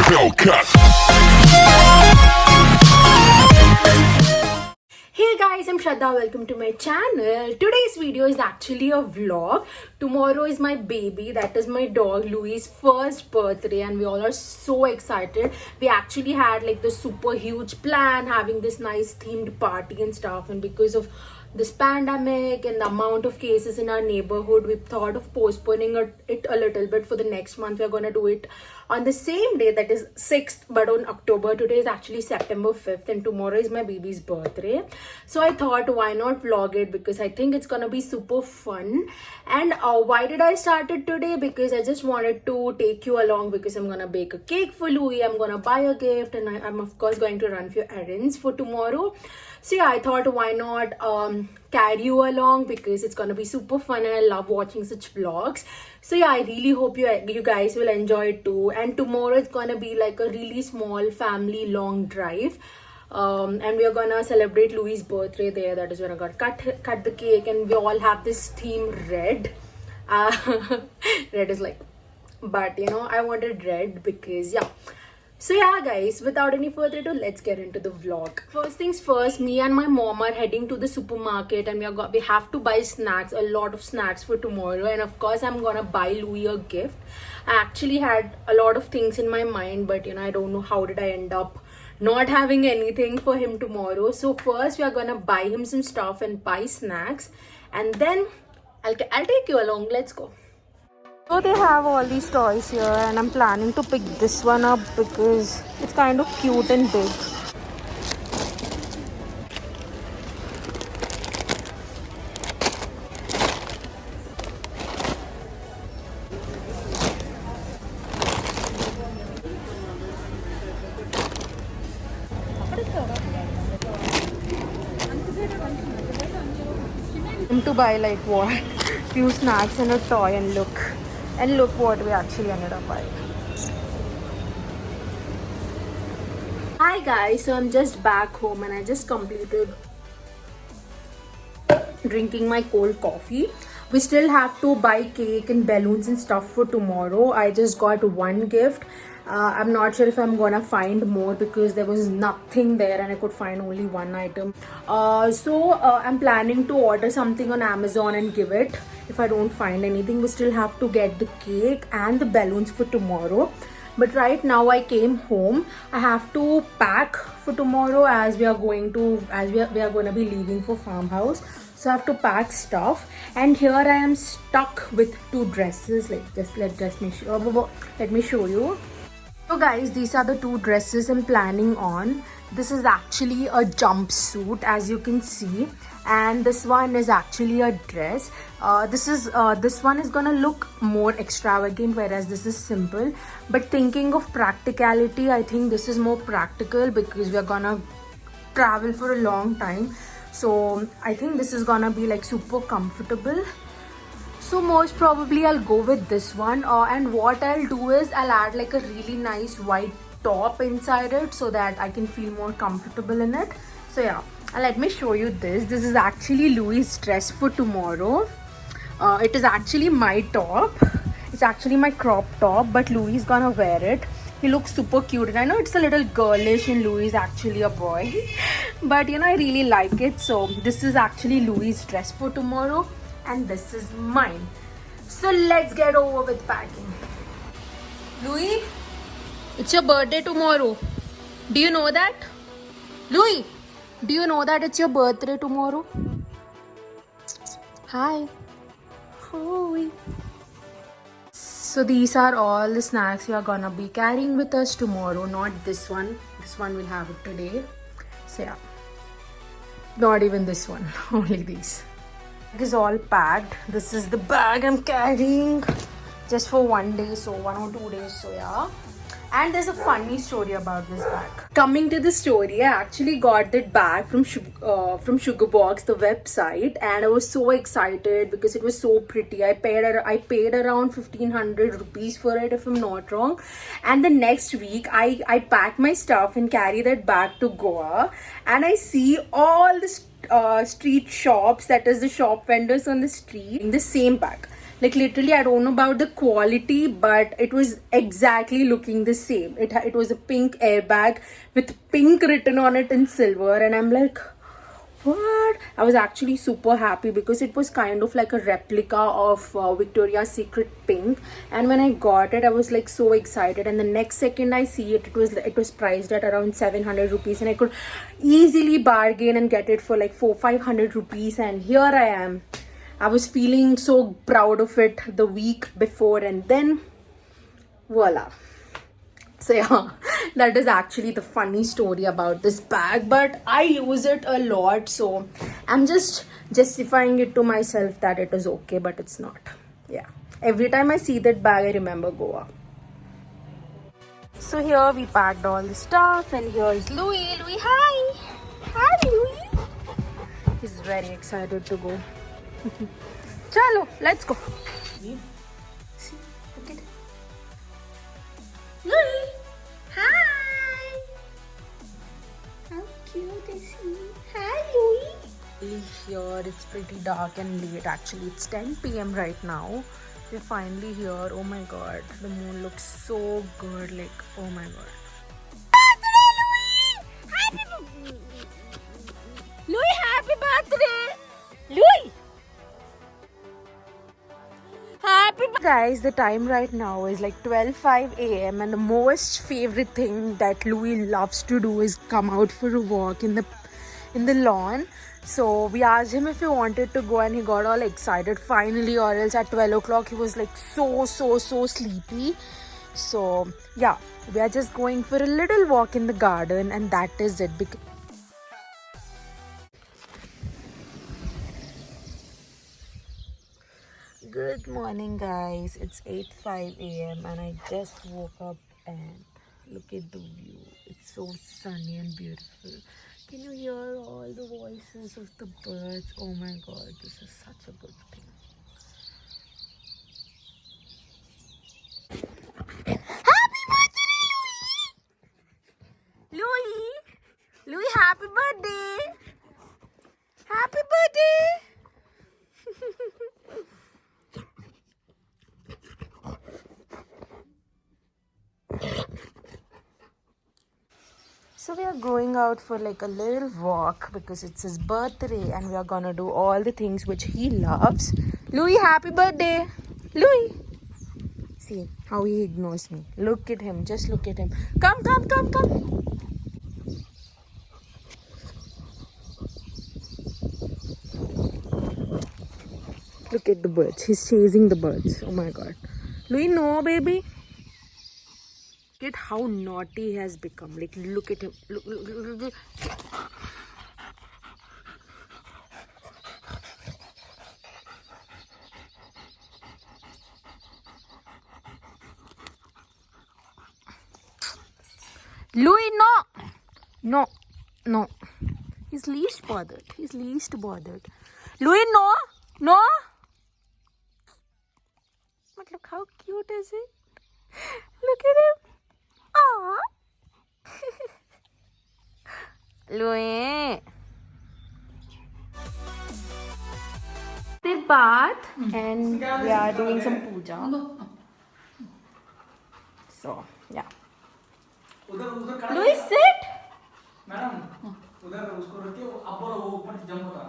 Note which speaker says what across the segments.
Speaker 1: Hellcat.
Speaker 2: Hey guys, I'm Shraddha. Welcome to my channel. Today's video is actually a vlog. Tomorrow is my baby, that is my dog Louis' first birthday, and we all are so excited. We actually had like the super huge plan, having this nice themed party and stuff, and because of this pandemic and the amount of cases in our neighborhood, we thought of postponing it a little bit for the next month. We're gonna do it on the same day, that is 6th, but on October. Today is actually September 5th, and tomorrow is my baby's birthday. So I thought, why not vlog it, because I think it's gonna be super fun. And why did I start it today? Because I just wanted to take you along, because I'm gonna bake a cake for Louis, I'm gonna buy a gift, and I'm of course going to run a few errands for tomorrow. So yeah, I thought, why not carry you along, because it's gonna be super fun and I love watching such vlogs. So yeah, I really hope you guys will enjoy it too. And tomorrow it's gonna be like a really small family long drive. And we are gonna celebrate Louis' birthday there. That is when I'm gonna cut the cake, and we all have this theme red. Red is like, but you know, I wanted red because yeah. So yeah guys, without any further ado, let's get into the vlog. First things first, me and my mom are heading to the supermarket, and we have to buy snacks, a lot of snacks for tomorrow. And of course I'm gonna buy Louis a gift. I actually had a lot of things in my mind, but you know, I don't know how did I end up not having anything for him tomorrow. So first we are gonna buy him some stuff and buy snacks, and then I'll take you along. Let's go. So they have all these toys here, and I'm planning to pick this one up because it's kind of cute and big. I'm to buy like what? Few snacks and a toy, and look what we actually ended up buying. Hi guys, so I'm just back home, and I just completed drinking my cold coffee. We still have to buy cake and balloons and stuff for tomorrow. I just got one gift. I'm not sure if I'm gonna find more, because there was nothing there and I could find only one item. So I'm planning to order something on Amazon and give it if I don't find anything. We still have to get the cake and the balloons for tomorrow. But right now I came home. I have to pack for tomorrow, as we are going to be leaving for farmhouse. So I have to pack stuff, and here I am stuck with two dresses. Like, just let me show you. So guys, these are the two dresses I'm planning on. This is actually a jumpsuit, as you can see, and this one is actually a dress. This one is gonna look more extravagant, whereas this is simple. But thinking of practicality, I think this is more practical, because we are gonna travel for a long time. So I think this is gonna be like super comfortable. So most probably I'll go with this one, and what I'll do is I'll add like a really nice white top inside it, so that I can feel more comfortable in it. So yeah, let me show you this. This is actually Louis' dress for tomorrow. It is actually my top. It's actually my crop top, but Louis is gonna wear it. He looks super cute, and I know it's a little girlish, and Louis is actually a boy. But you know, I really like it. So this is actually Louis' dress for tomorrow, and this is mine. So let's get over with packing. Louis, it's your birthday tomorrow. Do you know that? Louis, do you know that it's your birthday tomorrow? Hi. Hi. So these are all the snacks we are gonna be carrying with us tomorrow. Not this one. This one we'll have it today. So yeah. Not even this one. Only these. It is all packed. This is the bag I'm carrying just for one day, so 1 or 2 days. So yeah. And there's a funny story about this bag. Coming to the story, I actually got that bag from Sugarbox, the website, and I was so excited because it was so pretty. I paid around 1,500 rupees for it, if I'm not wrong. And the next week, I packed my stuff and carry that bag to Goa, and I see all the street shops, that is the shop vendors on the street, in the same bag. Like literally, I don't know about the quality, but it was exactly looking the same. It was a pink airbag with pink written on it in silver, and I'm like, what? I was actually super happy because it was kind of like a replica of Victoria's Secret pink, and when I got it I was like so excited, and the next second I see it, it was priced at around 700 rupees, and I could easily bargain and get it for like 400-500 rupees, and here I am. I was feeling so proud of it the week before, and then voila. So yeah, that is actually the funny story about this bag, but I use it a lot, so I'm just justifying it to myself that it is okay, but it's not. Yeah, every time I see that bag I remember Goa. So here we packed all the stuff, and here is Louis. Louis, hi! Hi Louis! He's very excited to go. Chalo, let's go. See, look at it. Louis! Hi! How cute is he? Hi, Louis! Here it's pretty dark and late actually. It's 10 p.m. right now. We're finally here. Oh my god, the moon looks so good. Like, oh my god. Louis, happy birthday! Louis! Happy guys, the time right now is like 12:05 a.m. and the most favorite thing that Louis loves to do is come out for a walk in the lawn. So we asked him if he wanted to go, and he got all excited finally, or else at 12 o'clock he was like so sleepy. So yeah, we are just going for a little walk in the garden, and that is it. Good morning guys, it's 8:05 a.m. and I just woke up, and look at the view. It's so sunny and beautiful. Can you hear all the voices of the birds? Oh my god, this is such a good thing. Happy birthday, Louis! Louis! Louis, happy birthday! Happy birthday! So we are going out for like a little walk because it's his birthday, and we are gonna do all the things which he loves. Louis, happy birthday! Louis! See how he ignores me. Look at him, just look at him. Come. Look at the birds. He's chasing the birds. Oh my god. Louis, no baby. Look at how naughty he has become. Like, look at him. Look. Louis, no. He's least bothered. Louis, no. But look how cute is it? Look at him. Aww. Louis. The bath, and we are doing some puja. So yeah. Louis, sit.
Speaker 1: Madam उधर उसको रखिए, आप बोलो वो ऊपर jump होता।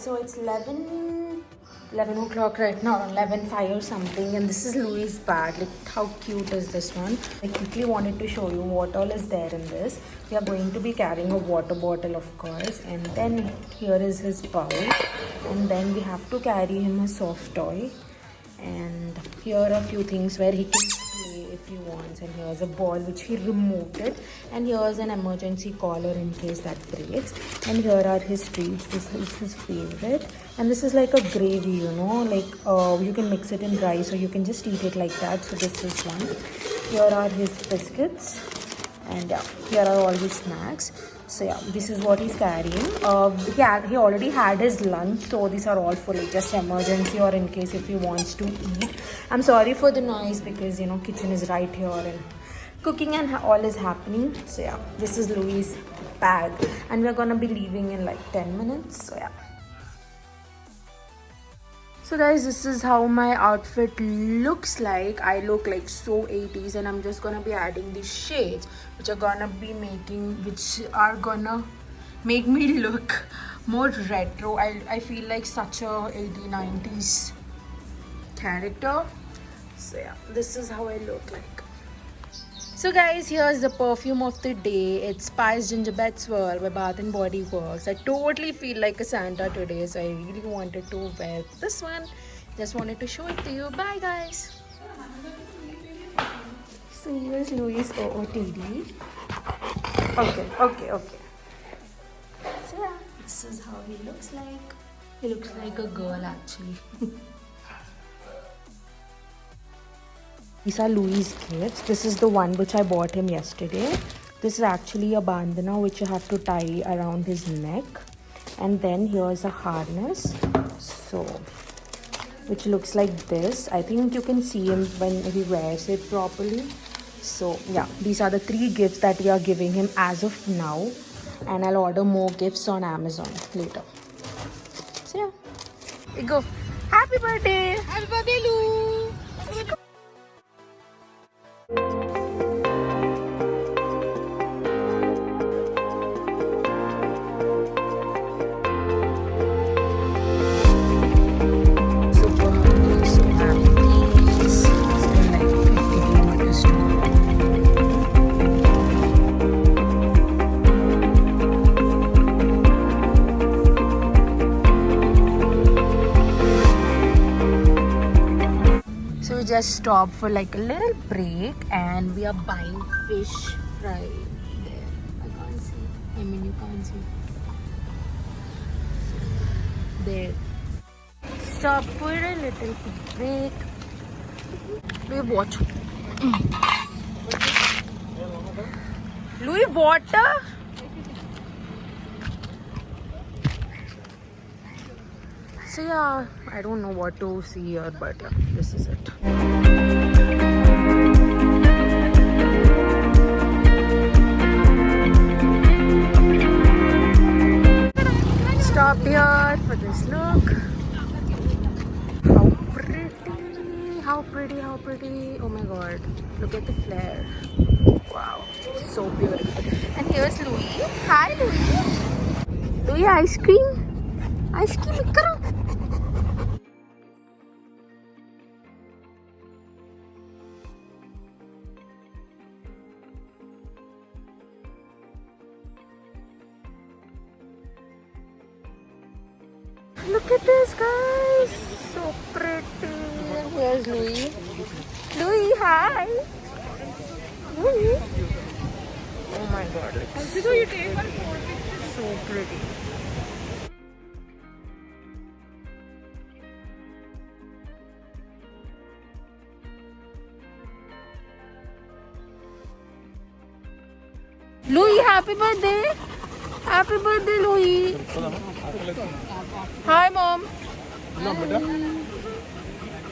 Speaker 2: So it's 11 o'clock right now, 11:05 or something, and this is Louis' bag. Like, how cute is this one? I quickly wanted to show you what all is there in this. We are going to be carrying a water bottle, of course, and then here is his bowl, and then we have to carry him a soft toy, and here are a few things where he can play if he wants, and here's a ball which he removed it, and here's an emergency collar in case that breaks, and here are his treats. This is his favorite, and this is like a gravy, you know, like you can mix it in rice or you can just eat it like that. So this is one. Here are his biscuits, and yeah, here are all his snacks. So yeah, this is what he's carrying. He already had his lunch, so these are all for like just emergency or in case if he wants to eat. I'm sorry for the noise because, you know, kitchen is right here and cooking and all is happening. So yeah, this is Louis' bag, and we're gonna be leaving in like 10 minutes. So yeah. So guys, this is how my outfit looks like. I look like so 80s, and I'm just gonna be adding these shades which are gonna make me look more retro. I feel like such a 80s 90s character. So yeah, this is how I look like. So guys, here's the perfume of the day. It's Spice Gingerbread Swirl by Bath and Body Works. I totally feel like a Santa today, so I really wanted to wear this one. Just wanted to show it to you. Bye guys. So here's Louis OOTD. Okay. So yeah, this is how he looks like. He looks like a girl actually. These are Louis' gifts. This is the one which I bought him yesterday. This is actually a bandana which you have to tie around his neck. And then here's a harness. So, which looks like this. I think you can see him when he wears it properly. So, yeah, these are the 3 gifts that we are giving him as of now. And I'll order more gifts on Amazon later. So, yeah. We go. Happy birthday!
Speaker 3: Happy birthday, Lou!
Speaker 2: Just stopped for like a little break, and we are buying fish fry there. I can't see. I mean, you can't see. There. Stop for a little break. Louis, watch. Louis, water. So yeah, I don't know what to see here, but yeah, this is it. Stopped here for this look. How pretty. Oh my god, look at the flare. Wow, so beautiful. And here's Louis. Hi Louis. Louis, ice cream. Ice cream, karo. Look at this, guys. So pretty. Here's Louis. Louis, hi. Louis. Oh my god. So pretty. Louis, happy birthday. Happy birthday, Louis. Hi, Mom.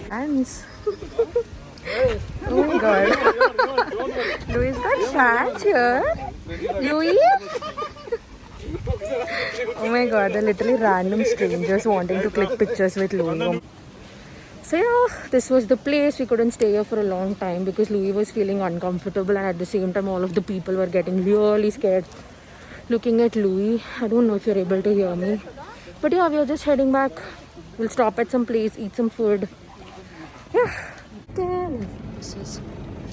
Speaker 2: Hands. Oh my god. Louis got fans here. Louis? Oh my god, they're literally random strangers wanting to click pictures with Louis. So yeah, this was the place. We couldn't stay here for a long time because Louis was feeling uncomfortable, and at the same time all of the people were getting really scared looking at Louis. I don't know if you're able to hear me. But yeah, we are just heading back. We'll stop at some place, eat some food. Yeah. Then this is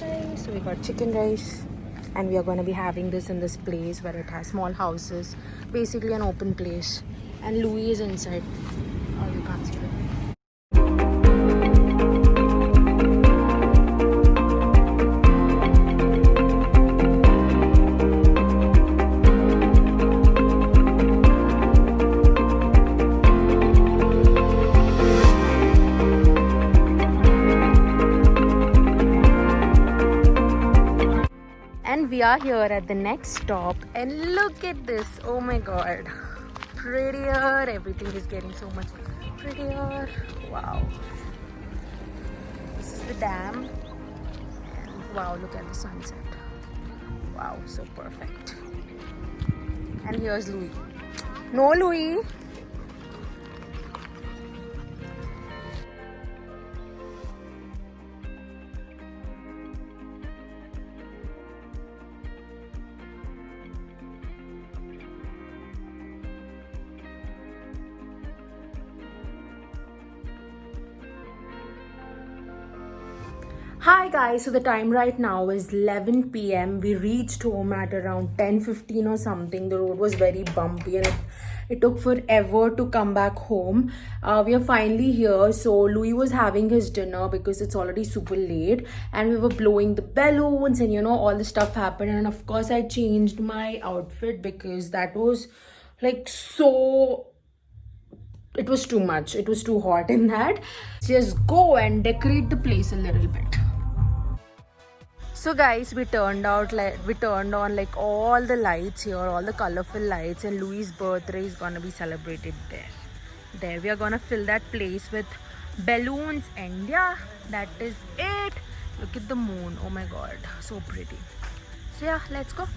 Speaker 2: rice. So we got chicken rice. And we are going to be having this in this place where it has small houses. Basically an open place. And Louis is inside. Oh, you can't see it. We are here at the next stop, and look at this. Oh my god, prettier. Everything is getting so much prettier. Wow. This is the dam, and wow, look at the sunset. Wow, so perfect. And here's Louis. No, Louis. Hi guys, so the time right now is 11 p.m. We reached home at around 10:15 or something. The road was very bumpy and it took forever to come back home. We are finally here. So Louis was having his dinner because it's already super late, and we were blowing the balloons and all the stuff happened. And of course I changed my outfit because that was like it was too much. It was too hot in that. Just go and decorate the place a little bit. So guys, we turned on like all the lights here, all the colorful lights, and Louis' birthday is gonna be celebrated there. There we are gonna fill that place with balloons, and yeah, that is it. Look at the moon. Oh my god, so pretty. So yeah, let's go.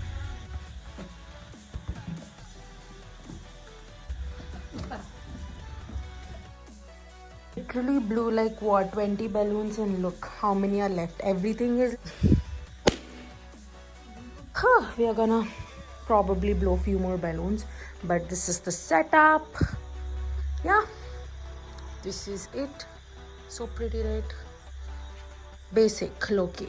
Speaker 2: Literally blew like what, 20 balloons, and look how many are left. Everything is we are gonna probably blow a few more balloons, but this is the setup. Yeah, this is it. So pretty, right? Basic, low-key.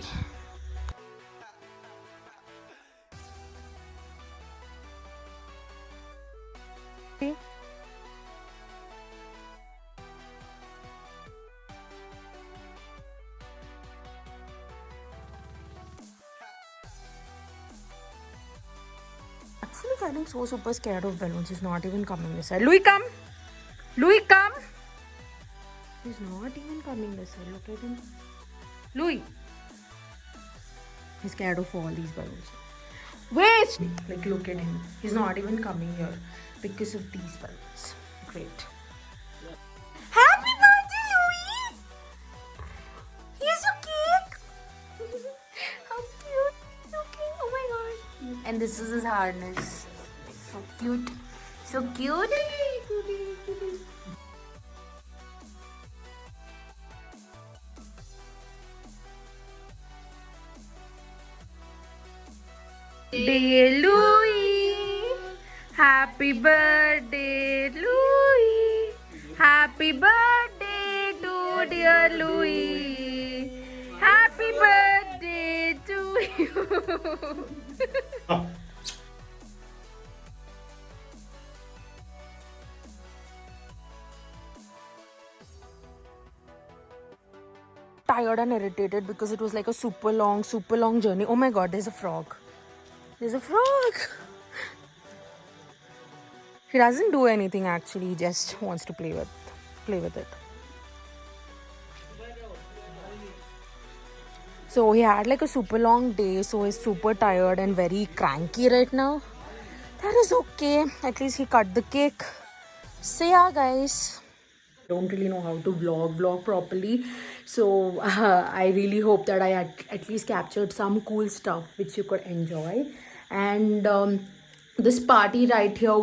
Speaker 2: Actually getting so super scared of balloons. He's not even coming this side. Louis, come! Louis, come! He's not even coming this side. Look at him. Louis! He's scared of all these balloons. Wait! Like, look at him. He's not even coming here because of these balloons. Great. Happy birthday, Louis! Here's your cake! How cute! Okay, oh my god. And this is his harness. So cute. So cute. Dear Louis, happy birthday, Louis. Happy birthday to dear Louis. Happy birthday to you. Tired and irritated because it was like a super long journey. Oh my god, there's a frog. There's a frog. He doesn't do anything actually, he just wants to play with it. So he had like a super long day, so he's super tired and very cranky right now. That is okay. At least he cut the cake. So yeah guys, don't really know how to vlog properly, so I really hope that I at least captured some cool stuff which you could enjoy. And this party right here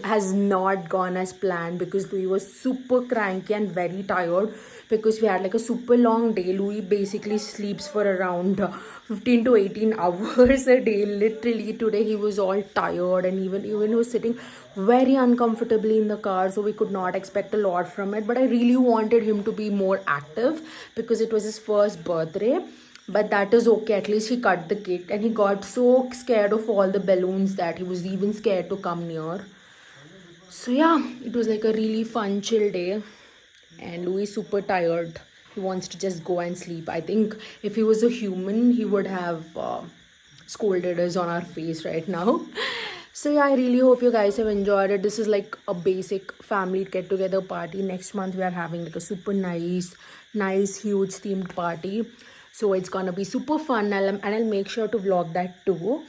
Speaker 2: has not gone as planned because Louis was super cranky and very tired because we had like a super long day. Louis basically sleeps for around 15 to 18 hours a day. Literally today he was all tired, and even he was sitting very uncomfortably in the car, so we could not expect a lot from it. But I really wanted him to be more active because it was his first birthday. But that is okay, at least he cut the cake, and he got so scared of all the balloons that he was even scared to come near. So yeah, it was like a really fun chill day, and Louis is super tired. He wants to just go and sleep. I think if he was a human, he would have scolded us on our face right now. So yeah, I really hope you guys have enjoyed it. This is like a basic family get together party. Next month we are having like a super nice huge themed party. So it's gonna be super fun, and I'll make sure to vlog that too.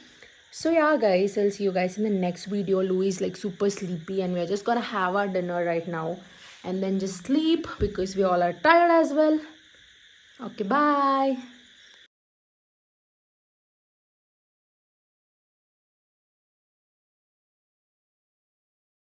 Speaker 2: So yeah guys, I'll see you guys in the next video. Louis is like super sleepy, and we're just gonna have our dinner right now and then just sleep because we all are tired as well. Okay, bye.